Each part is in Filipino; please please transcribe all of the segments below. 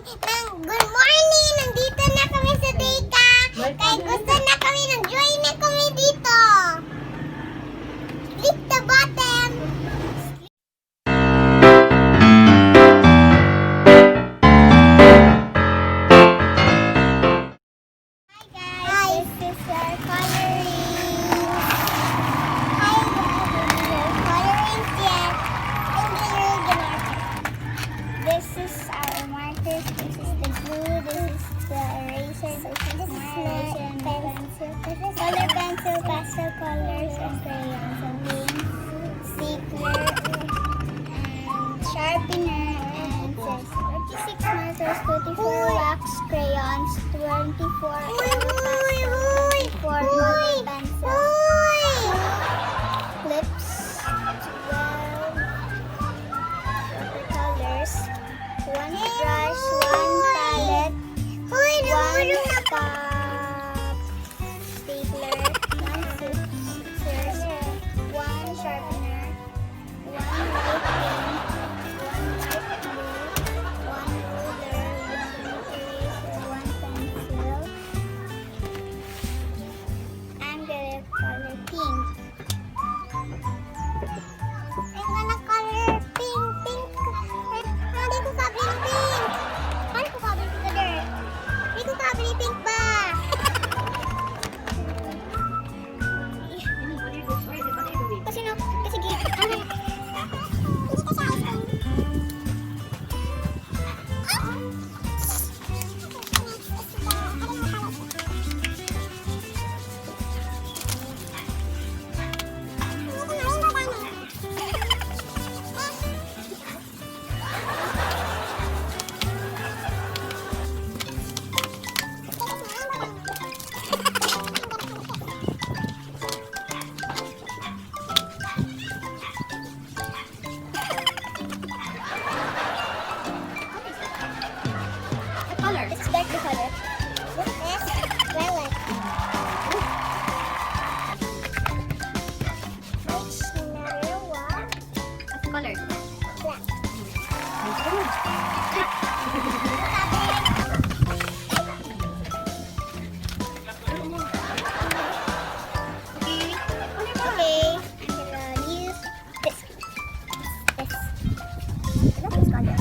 Good morning! Nandito na kami sa Deka. Kaya gusto na kami ng join na kami dito. Click the button. Hi guys, this is our coloring. Hi guys, this is our coloring set. This is our markers. This is the glue. This is the eraser. This is my eraser and pencil. Color pencil, pastel colors, and crayons, and stapler, and sharpener, and 36 markers, 24 wax crayons, 24 oil pastel, 24 color pencil, clips, 12 colors, one brush, one palette, one stapler, one scissors, one sharpener, one white pen, one light blue, one ruler, one eraser, one pencil. I'm gonna color pink. I wanna color pink. Hindi ko sabi ng pink. Paano ko sabi ng color? Hindi ko sabi ng pink ba? Kasi no, kasi color. It's dark the color. What is lilac? Which number one? What's the color? Black. Okay, I'm gonna use this. I love this color.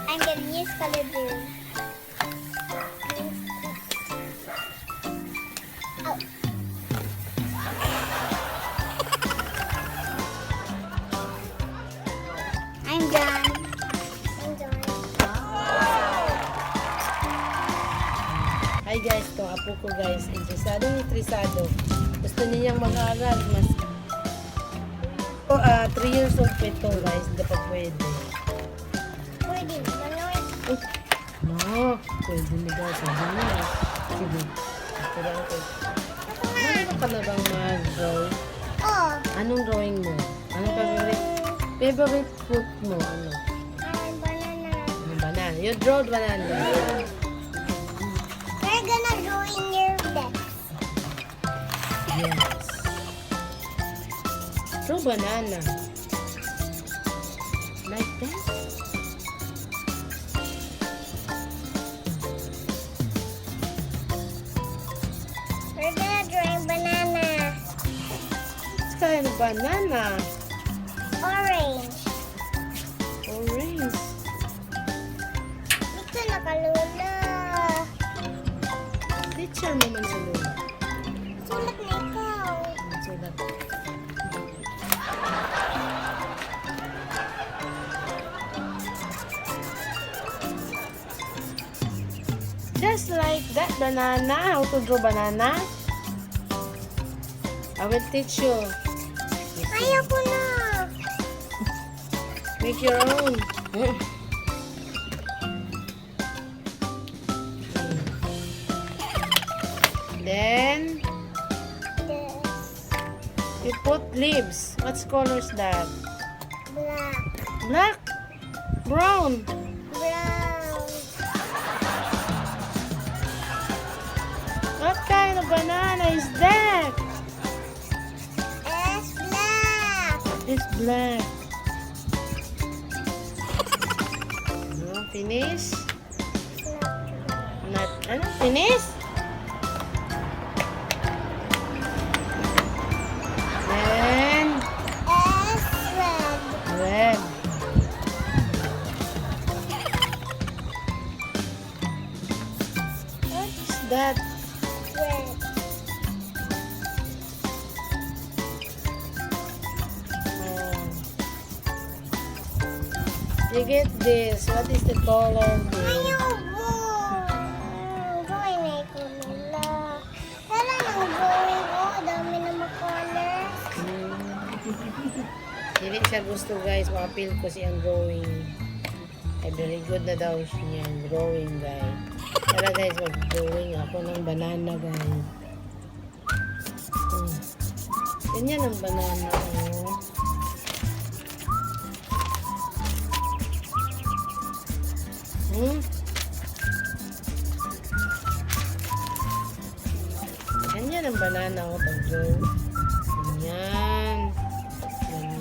I'm gonna use color blue. Oh. I'm done. Hi guys, itong apo ko guys, interesado. Gusto niyang mag-aaral, mas 3 years old pa ito guys, hindi pa pwede. Pwede, manood. No, pwede na guys, sabi niya. Sige, ito lang ito. Ano ka na bang mag-draw? Oh. Anong drawing mo? Anong favorite fruit mo? Ano? Banana. Ano banana? You draw banana. We're gonna draw in your decks. Yes. Draw banana. Like that? We're gonna draw a banana. It's kind of banana. Orange. Orange. Ito nakalula. Teacher naman sa lula. Sulat na ikaw. So that Just like that, banana. How to draw banana? I will teach you. Ayoko na. Make your own. Then, This. you put leaves. What color is that? Black. Black? Brown? Brown. What kind of banana is that? It's black. It's black. Finish? Not, ano? Finish? Then, It's red. red. What is that? Red. You get this. What is the color of this? Ayoko. Drawing na ko nila. Wala nang drawing ko. Dami na colors. Hindi siya gusto guys. Makapil ko siyang drawing. Ay, very good na daw siya yung drawing guys. Tara guys, mag-drawing ako ng banana guys. Ganyan ang banana. Oh. Ganyan ang banana ko pag-draw. Ganyan.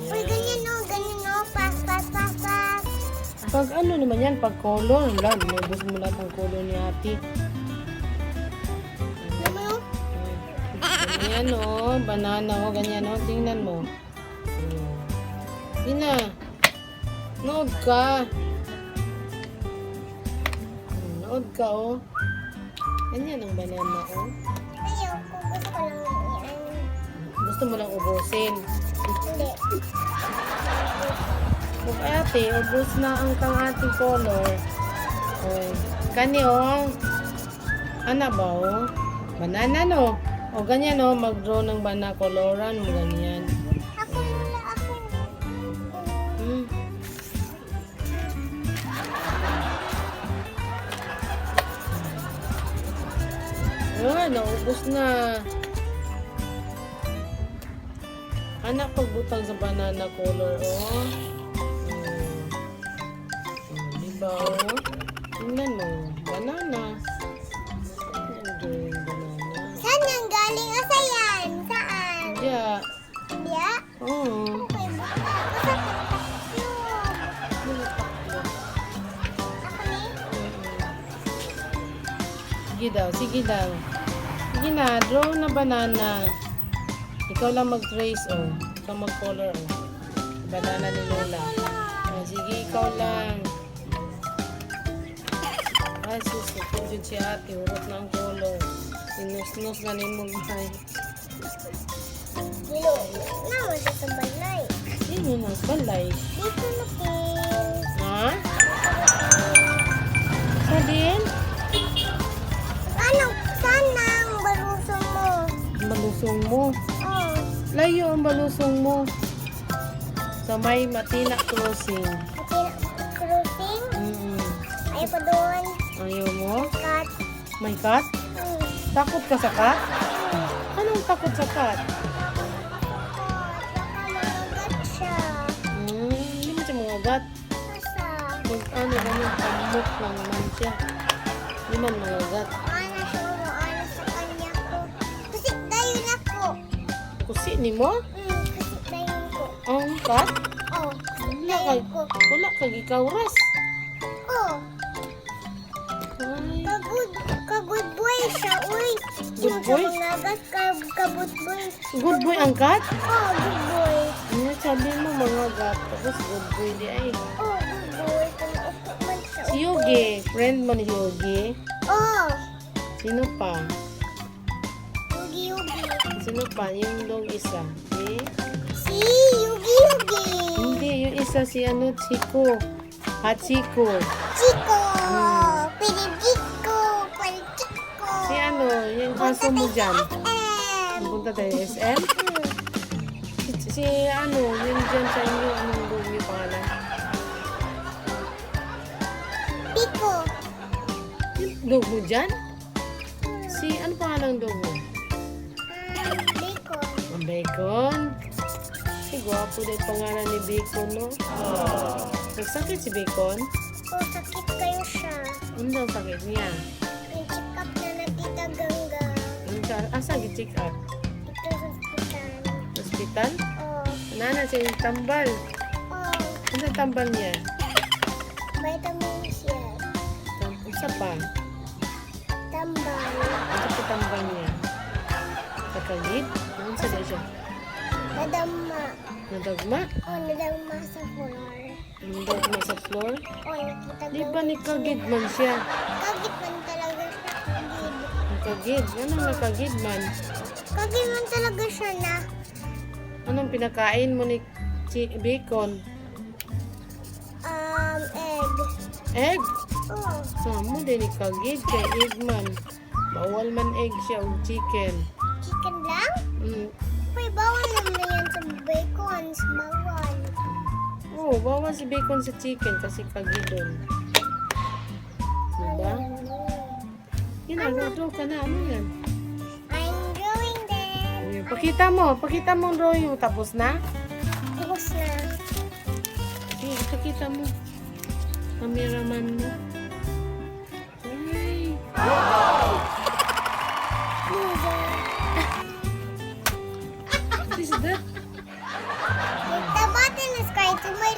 Uy, ganyan o. Ganyan o. Pass, pass, pass, pass. Pag ano naman yan, pag color, wala, nubos mo lahat ng color ni ate. Alam mo yun? Ganyan o, banana o, ganyan o, tingnan mo. Ina, nood ka. Nood ka o. Ganyan ang banana o. Ayoko. Gusto ko lang yan. Gusto mo lang ubusin. Hindi. Kung ate, ubus na ang kang ating color. O, kani o. Ano ba o? Banana no. O ganyan o, mag-draw ng banana coloran mo ganyan. Ako wala ako. Naubos na. Anak, pagbutang sa banana color, oh. Diba, oh? Tingnan mo. Banana. Tingnan mo, banana. Saan nang galing? Asa yan? Saan? Diya. Biya? Oo. Okay, buka. Asa yung taklo? Ako ni? Sige daw, sige daw. Sige na, draw na banana. Ikaw lang mag-trace, oh. Ikaw mag-color, oh. Banana ni Lola. Oh, sige, ikaw lang. Ay, sus, nagpundin si ate. Hurot na ang color. Sinus-nus na ni mo, ay. Dilo. Naman sa sabalay. Sino na, balay? Dito na pin. Ha? Sa din? Ano? Saan ang baluso mo? Balusong mo. Oh. Layo ang balusong mo. Sa may Matina Crossing. Cruising? Ayaw pa doon. Ayaw mo? Cut. May cat? Takot ka sa cat? Anong takot sa cat? Baka mamagat siya. Hindi mo siya mga gat. Asa? Ano ganyan, pamuk lang naman siya. Hindi man mga gat. Ano siya? Ano sa kanya ko? Kasi dayon ako. Kusi ni mo? Kasi dayon ko. Ang cat? Oh. Wala Dayon ko. wala kag ikaw ras. Oh. Ay, Ka-good boy siya. Uy. Good boy? Nagat ka-good boy. good boy ang cat? Oh, good boy. Ano sabi mo mga gat? Tapos good boy di ay. Oh, good boy. Kung upo man siya. Si Yogi, friend mo ni Yogi. Oh. Sino pa? Yugi-yugi. Sino pa? Yung dong isa. Si Yugi-yugi. Hindi, yung isa si ano, Chico. Hachiko. Chico. Pinigiko. yung kaso mo dyan. SM. Punta tayo SM? Si ano, yun dyan sa inyo, anong dog yung pangalan? Pico. Yung dog mo dyan? Si, ano pangalan ng dog mo? Bacon. Ang Bacon? Si gwapo din pangalan ni Bacon, no? Nagsakit si Bacon? Oh, sakit kayo siya. Ano daw sakit niya? Yung check up na na Tita Gangga. Asa gi-check up? Ito sa hospital. Hospital? Oh. Nana, siya yung tambal. Oh. Ano ang tambal niya? Vitamins yan. Isa pa. Tambal. Ano sa tambal niya? Kakagid? Ano sa siya? Nadama. Nadagma? Oh, nadama sa floor. Nadagma sa floor? Oh, nakita Di ba ni kagid man siya? Kagit man talaga siya. Kagit. Nakagid? Anong nakagid man? Kagit man talaga siya na. Anong pinakain mo ni Bacon? Egg. Egg? Oh. Samo din ni kagid kay egg man. Bawal man egg siya o chicken. Chicken lang? Uy, bawal naman yan sa bacon. Bawal. Oo, bawal si Bacon sa chicken kasi kagid doon. Diba? Ginagawa ka na. Ano yan? I'm going there. Ayun, pakita mo ang drawing mo. Tapos na? Tapos na. Okay, pakita mo. Cameraman mo. Ay. What is that? The button is going to my